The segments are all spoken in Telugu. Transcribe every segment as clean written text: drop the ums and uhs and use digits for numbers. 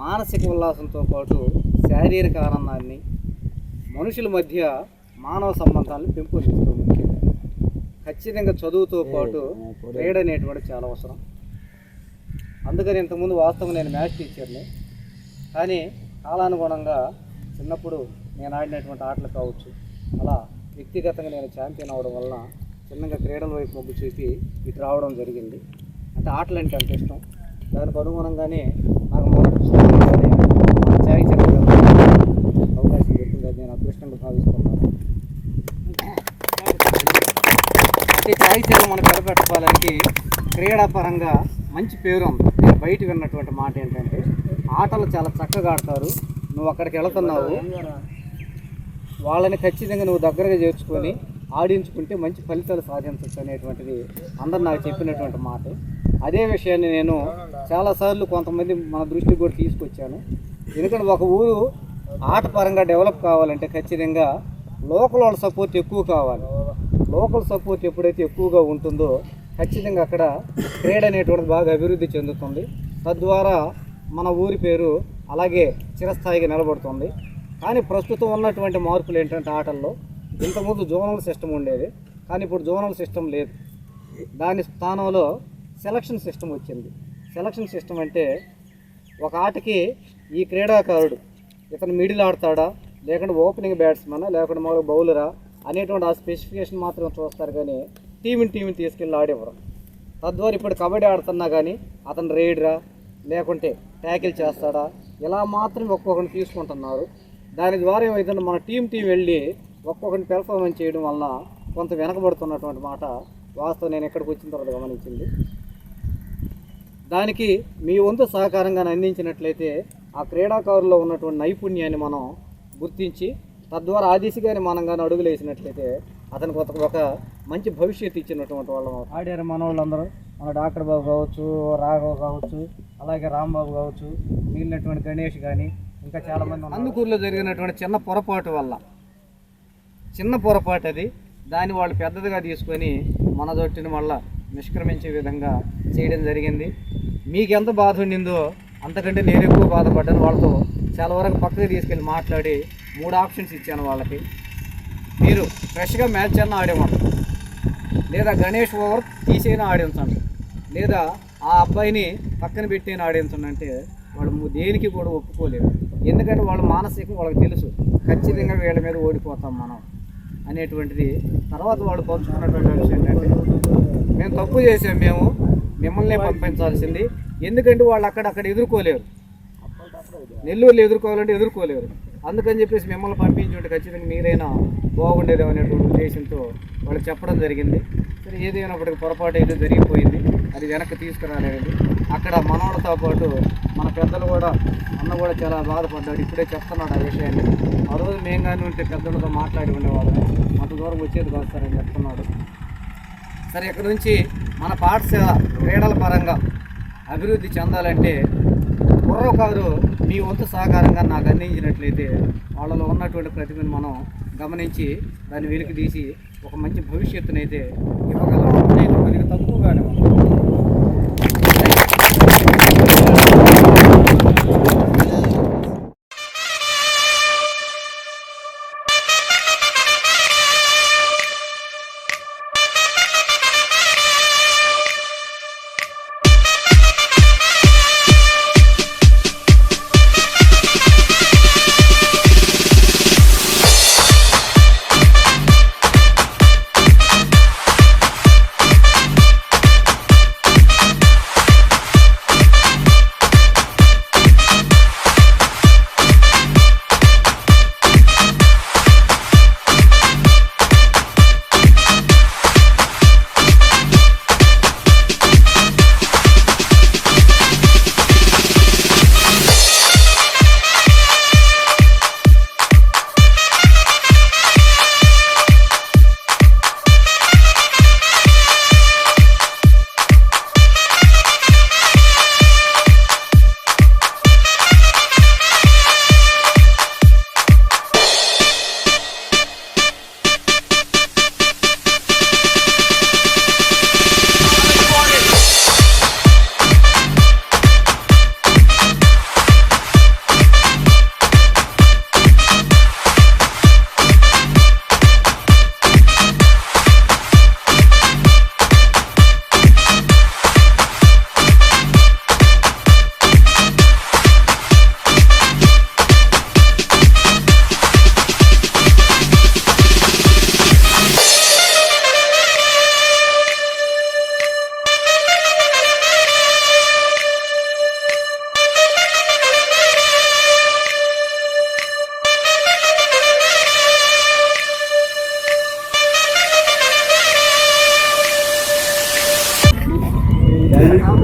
మానసిక ఉల్లాసంతో పాటు శారీరక ఆనందాన్ని, మనుషుల మధ్య మానవ సంబంధాలను పెంపొందిస్తుంది. ముఖ్యంగా ఖచ్చితంగా చదువుతో పాటు క్రీడ అనేటువంటి చాలా అవసరం. అందుకని ఇంతకుముందు వాస్తవం నేను మ్యాథ్స్ టీచర్ని, కానీ కాలానుగుణంగా చిన్నప్పుడు నేను ఆడినటువంటి ఆటలు కావచ్చు, అలా వ్యక్తిగతంగా నేను ఛాంపియన్ అవ్వడం వలన చిన్నగా క్రీడల వైపు మొగ్గు చూపి ఇటు రావడం జరిగింది. అంటే ఆటలు అంటే అంత ఇష్టం. దానికి అనుగుణంగానే నాకు మొదటి స్థానంలోనే ఛాయ్ చెట్టు అవకాశం దొరికింది. నేను అదృష్టంగా భావిస్తున్నాను. ఈ ఛాయ్ చెట్టు మనం పెరపెట్టుకోవడానికి క్రీడాపరంగా మంచి పేరు ఉంది. నేను బయట విన్నటువంటి మాట ఏంటంటే, ఆటలు చాలా చక్కగా ఆడతారు, నువ్వు అక్కడికి వెళుతున్నావు, వాళ్ళని ఖచ్చితంగా నువ్వు దగ్గరగా చేర్చుకొని ఆడించుకుంటే మంచి ఫలితాలు సాధించవచ్చు అనేటువంటిది అందరు నాకు చెప్పినటువంటి మాట. అదే విషయాన్ని నేను చాలాసార్లు కొంతమంది మన దృష్టికి కూడా తీసుకొచ్చాను. ఎందుకంటే ఒక ఊరు ఆట పరంగా డెవలప్ కావాలంటే ఖచ్చితంగా లోకల్ వాళ్ళ సపోర్ట్ ఎక్కువ కావాలి. లోకల్ సపోర్ట్ ఎప్పుడైతే ఎక్కువగా ఉంటుందో ఖచ్చితంగా అక్కడ క్రీడ అనేటువంటిది బాగా అభివృద్ధి చెందుతుంది. తద్వారా మన ఊరి పేరు అలాగే చిరస్థాయిగా నిలబడుతుంది. కానీ ప్రస్తుతం ఉన్నటువంటి మార్పులు ఏంటంటే, ఆటల్లో ఇంతకుముందు జోనల్ సిస్టమ్ ఉండేది, కానీ ఇప్పుడు జోనల్ సిస్టమ్ లేదు. దాని స్థానంలో సెలక్షన్ సిస్టమ్ వచ్చింది. సెలక్షన్ సిస్టమ్ అంటే ఒక ఆటకి ఈ క్రీడాకారుడు ఇతను మిడిల్ ఆడతాడా, లేకుంటే ఓపెనింగ్ బ్యాట్స్మనా, లేకుంటే మామూలుగా బౌలరా అనేటువంటి ఆ స్పెసిఫికేషన్ మాత్రం చూస్తారు, కానీ టీంని తీసుకెళ్ళి ఆడేవారు. తద్వారా ఇప్పుడు కబడ్డీ ఆడుతున్నా కానీ అతను రైడరా లేకుంటే ట్యాకిల్ చేస్తాడా ఇలా మాత్రం ఒక్కొక్కరిని తీసుకుంటున్నారు. దాని ద్వారా ఏమైందంటే మన టీం వెళ్ళి ఒక్కొక్కరిని పెర్ఫార్మెన్స్ చేయడం వలన కొంత వెనకబడుతున్నటువంటి మాట వాస్తవం నేను ఎక్కడికి వచ్చిన తర్వాత గమనించింది. దానికి మీ వంతు సహకారంగా అందించినట్లయితే ఆ క్రీడాకారుల్లో ఉన్నటువంటి నైపుణ్యాన్ని మనం గుర్తించి తద్వారా ఆ దిశగానే మనం కానీ అడుగులు వేసినట్లయితే అతనికి ఒక మంచి భవిష్యత్తు ఇచ్చినటువంటి వాళ్ళం ఆడారు. మన వాళ్ళందరూ మన డాక్టర్ బాబు కావచ్చు, రాఘవ్ కావచ్చు, అలాగే రాంబాబు కావచ్చు, మిగిలినటువంటి గణేష్ కానీ ఇంకా చాలామంది. అందుకూరులో జరిగినటువంటి చిన్న పొరపాటు అది, దాన్ని వాళ్ళు పెద్దదిగా తీసుకొని మన జట్టుని మళ్ళా నిష్క్రమించే విధంగా చేయడం జరిగింది. మీకు ఎంత బాధ ఉండిందో అంతకంటే నేను ఎక్కువ బాధపడ్డాను. వాళ్ళతో చాలా వరకు పక్కకి తీసుకెళ్ళి మాట్లాడి 3 ఆప్షన్స్ ఇచ్చాను వాళ్ళకి. మీరు ఫ్రెష్గా మ్యాచ్ అన్న ఆడేవాళ్ళు, లేదా గణేష్ ఓవర్ తీసేనా ఆడించండి, లేదా ఆ అబ్బాయిని పక్కన పెట్టేనా ఆడించండి అంటే వాళ్ళు దేనికి కూడా ఒప్పుకోలేరు. ఎందుకంటే వాళ్ళు మానసికంగా వాళ్ళకి తెలుసు ఖచ్చితంగా వీళ్ళ మీద ఓడిపోతాం మనం అనేటువంటిది. తర్వాత వాళ్ళు పంచుకున్నటువంటి విషయం ఏంటంటే, మేము తప్పు చేసాం, మేము మిమ్మల్నే పంపించాల్సింది, ఎందుకంటే వాళ్ళు అక్కడ ఎదుర్కోలేరు, నెల్లూరులో ఎదుర్కోలేరు, అందుకని చెప్పేసి మిమ్మల్ని పంపించుంటే ఖచ్చితంగా మీరైనా బాగుండేది అనేటువంటి ఉద్దేశంతో వాళ్ళు చెప్పడం జరిగింది. సరే, ఏదైనప్పటికీ పొరపాటు అయితే జరిగిపోయింది, అది వెనక్కి తీసుకురాలేదు. అక్కడ మనవాళ్ళతో పాటు మన పెద్దలు కూడా అన్న కూడా చాలా బాధపడ్డాడు. ఇప్పుడే చెప్తున్నాడు ఆ విషయాన్ని. ఆ రోజు మేము కానీ ఉంటే పెద్దలతో మాట్లాడి ఉండేవాళ్ళని, అంత దూరం వచ్చేది కాదు సార్ అని చెప్తున్నాడు. సరే, ఇక్కడ నుంచి మన పాఠశాల క్రీడల పరంగా అభివృద్ధి చెందాలంటే కుర్రకారు మీ వంతు సహకారంగా నాకు అందించినట్లయితే వాళ్ళలో ఉన్నటువంటి ప్రతిభను మనం గమనించి దాన్ని వెలికి తీసి ఒక మంచి భవిష్యత్తునైతే ఇవ్వగలం. కొద్దిగా తక్కువగానే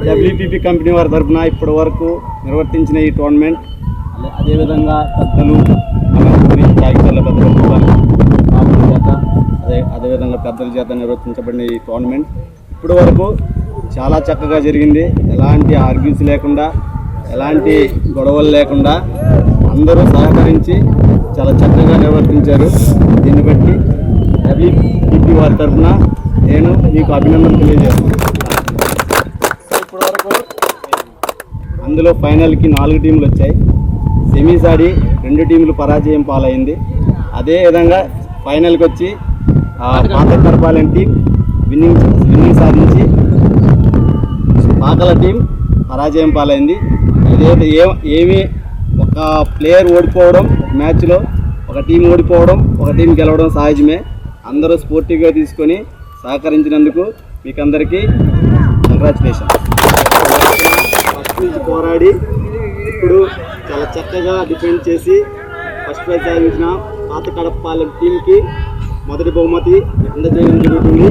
డబ్ల్యూపీపీ కంపెనీ వారి తరఫున ఇప్పటి వరకు నిర్వర్తించిన ఈ టోర్నమెంట్, అదేవిధంగా పెద్దలు కాగితాల పెద్దల చేత అదేవిధంగా పెద్దల చేత నిర్వర్తించబడిన ఈ టోర్నమెంట్ ఇప్పటి వరకు చాలా చక్కగా జరిగింది. ఎలాంటి ఆర్గ్యూస్ లేకుండా, ఎలాంటి గొడవలు లేకుండా అందరూ సహకరించి చాలా చక్కగా నిర్వర్తించారు. దీన్ని బట్టి డబ్ల్యూపీపీ వారి తరఫున నేను మీకు అభినందనలు తెలియజేస్తున్నాను. ఇప్పటి వరకు అందులో ఫైనల్కి 4 టీంలు వచ్చాయి. సెమీస్ ఆడి 2 టీంలు పరాజయం పాలైంది. అదేవిధంగా ఫైనల్కి వచ్చి పాత కరపాలెం టీం విన్నింగ్ సాధించి పాకల టీం పరాజయం పాలైంది. ఏమి ఒక ప్లేయర్ ఓడిపోవడం, మ్యాచ్లో ఒక టీం ఓడిపోవడం, ఒక టీం గెలవడం సహజమే. అందరూ స్పోర్టివ్గా తీసుకొని సహకరించినందుకు మీకు అందరికీ కంగ్రాచులేషన్. ఫస్ట్ నుంచి పోరాడి ఇప్పుడు చాలా చక్కగా డిఫెండ్ చేసి ఫస్ట్ ప్రైజ్ సాధించిన పాత కడపాలెం టీంకి మొదటి బహుమతి అందజేయడం జరుగుతుంది.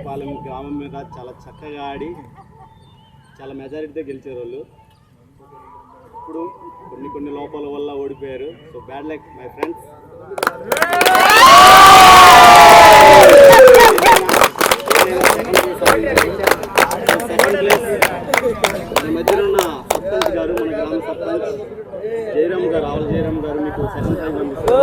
పాలెం గ్రామం మీద చాలా చక్కగా ఆడి చాలా మెజారిటీతో గెలిచారు వాళ్ళు. ఇప్పుడు కొన్ని లోపాల వల్ల ఓడిపోయారు. So bad luck my friends. Second place మన మధ్యలో ఉన్న సర్పంచ్ గారు, మన గ్రామ సర్పంచ్ జయరామ్ గారు, ఆవుల జయరామ్ గారు మీకు సెకండ్ ప్రైజ్ పంపిస్తారు.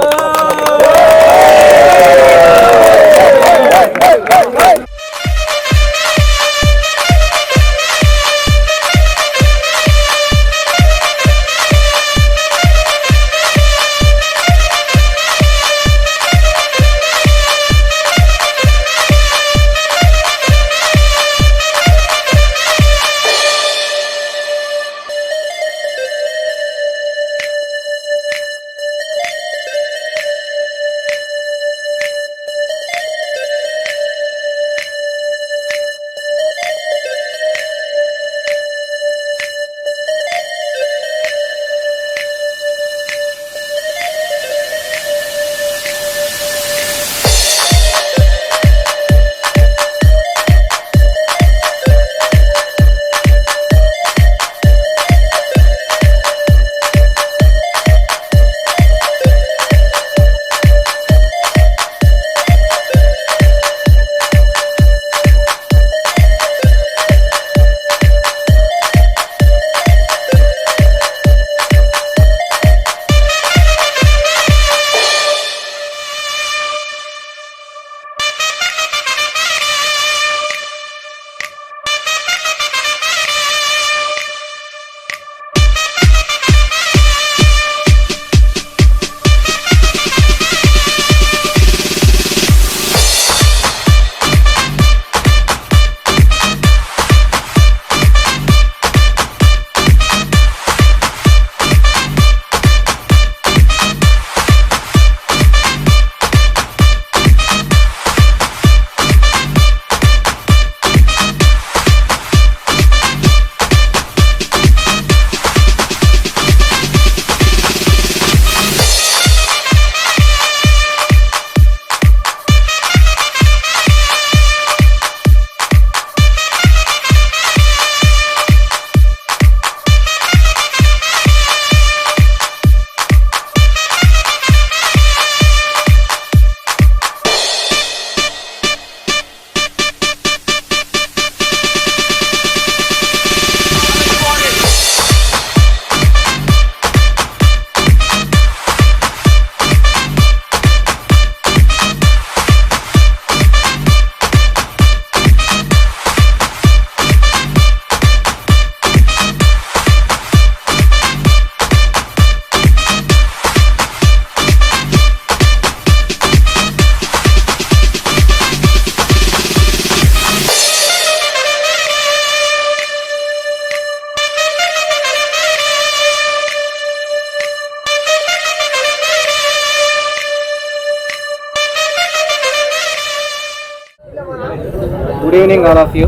Good evening all of you.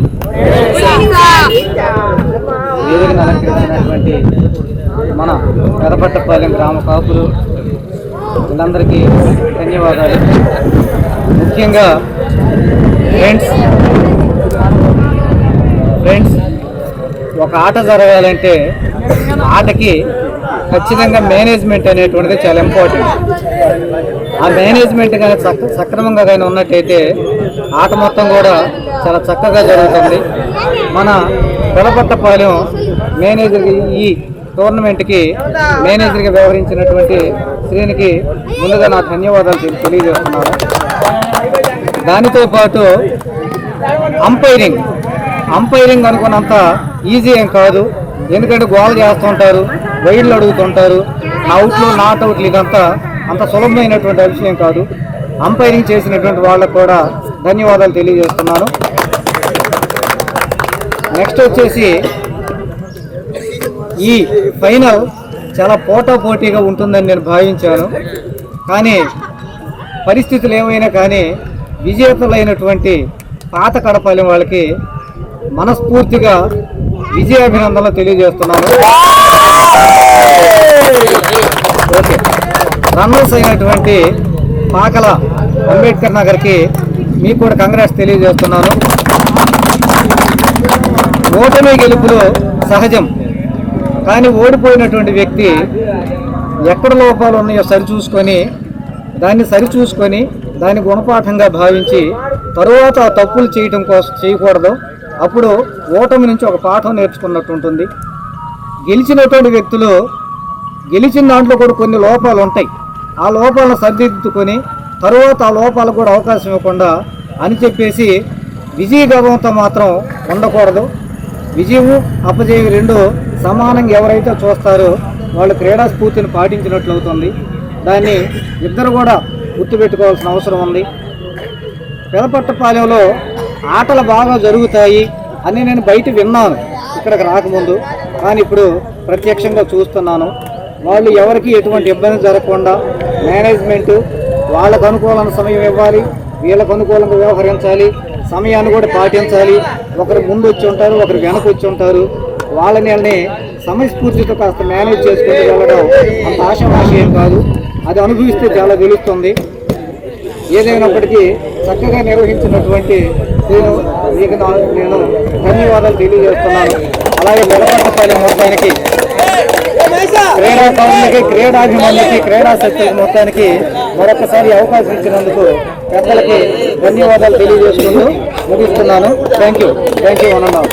వేదికను అలంకరించినటువంటి మన పెదపట్టపాలెం గ్రామ కాపులు వీళ్ళందరికీ ధన్యవాదాలు. ముఖ్యంగా ఫ్రెండ్స్ ఒక ఆట జరగాలంటే ఆటకి ఖచ్చితంగా మేనేజ్మెంట్ అనేటువంటిది చాలా ఇంపార్టెంట్. ఆ మేనేజ్మెంట్ కానీ సక్రమంగా కానీ ఉన్నట్టయితే ఆట మొత్తం కూడా చాలా చక్కగా జరుగుతుంది. మన పెదపట్టపాలెం మేనేజర్ ఈ టోర్నమెంట్కి మేనేజర్గా వ్యవహరించినటువంటి శ్రీనికి ముందుగా నా ధన్యవాదాలు తెలియజేస్తున్నాను. దానితో పాటు అంపైరింగ్ అనుకున్నంత ఈజీ ఏం కాదు. ఎందుకంటే గోల్ చేస్తుంటారు, వైడ్లు అడుగుతుంటారు, అవుట్లు నాట్ అవుట్లు, ఇదంతా అంత సులభమైనటువంటి విషయం కాదు. అంపైరింగ్ చేసినటువంటి వాళ్ళకు కూడా ధన్యవాదాలు తెలియజేస్తున్నాను. నెక్స్ట్ వచ్చేసి ఈ ఫైనల్ చాలా పోటాపోటీగా ఉంటుందని నేను భావించాను. కానీ పరిస్థితులు ఏమైనా కానీ విజేతలైనటువంటి పాత కడపాలెం వాళ్ళకి మనస్ఫూర్తిగా విజయాభినందనలు తెలియజేస్తున్నాను. ఓకే, రన్నర్స్ అయినటువంటి పాకల అంబేద్కర్ నగర్కి మీకు కూడా కంగ్రాట్స్ తెలియజేస్తున్నాను. ఓటమి గెలుపులు సహజం, కానీ ఓడిపోయినటువంటి వ్యక్తి ఎక్కడ లోపాలు ఉన్నాయో సరిచూసుకొని దాన్ని గుణపాఠంగా భావించి తరువాత ఆ తప్పులు చేయకూడదు. అప్పుడు ఓటమి నుంచి ఒక పాఠం నేర్చుకున్నట్టు ఉంటుంది. గెలిచినటువంటి వ్యక్తులు గెలిచిన దాంట్లో కూడా కొన్ని లోపాలు ఉంటాయి. ఆ లోపాలను సరిదిద్దుకొని తరువాత ఆ లోపాలకు కూడా అవకాశం ఇవ్వకుండా అని చెప్పేసి విజయగర్వంతో మాత్రం ఉండకూడదు. విజయము అపజయం రెండు సమానంగా ఎవరైతే చూస్తారో వాళ్ళు క్రీడా స్ఫూర్తిని పాటించినట్లు అవుతుంది. దాన్ని ఇద్దరు కూడా గుర్తుపెట్టుకోవాల్సిన అవసరం ఉంది. పెదపట్టపాలెంలో ఆటలు బాగా జరుగుతాయి అని నేను బయట విన్నాను ఇక్కడికి రాకముందు, కానీ ఇప్పుడు ప్రత్యక్షంగా చూస్తున్నాను. వాళ్ళు ఎవరికి ఎటువంటి ఇబ్బంది జరగకుండా మేనేజ్మెంటు వాళ్ళకు అనుకూలమైన సమయం ఇవ్వాలి, వీళ్ళకు అనుకూలంగా వ్యవహరించాలి, సమయాన్ని కూడా పాటించాలి. ఒకరు ముందు వచ్చి ఉంటారు, ఒకరు వెనక వచ్చి ఉంటారు. వాళ్ళని సమయస్ఫూర్తితో కాస్త మేనేజ్ చేసుకుంటూ వెళ్ళడం అంత ఆశామాషి ఏం కాదు. అది అనుభవిస్తే చాలా తెలుస్తుంది. ఏదైనప్పటికీ చక్కగా నిర్వహించినటువంటి మీకు నేను ధన్యవాదాలు తెలియజేస్తున్నాను. అలాగే పెదపట్టపాలెం మొత్తానికి క్రీడాకారులకి, క్రీడాభిమానులకి, క్రీడాశక్తికి మొత్తానికి మరొకసారి అవకాశం ఇచ్చినందుకు పెద్దలకి ధన్యవాదాలు తెలియజేసుకుంటూ ముగిస్తున్నాను. Thank you one and all.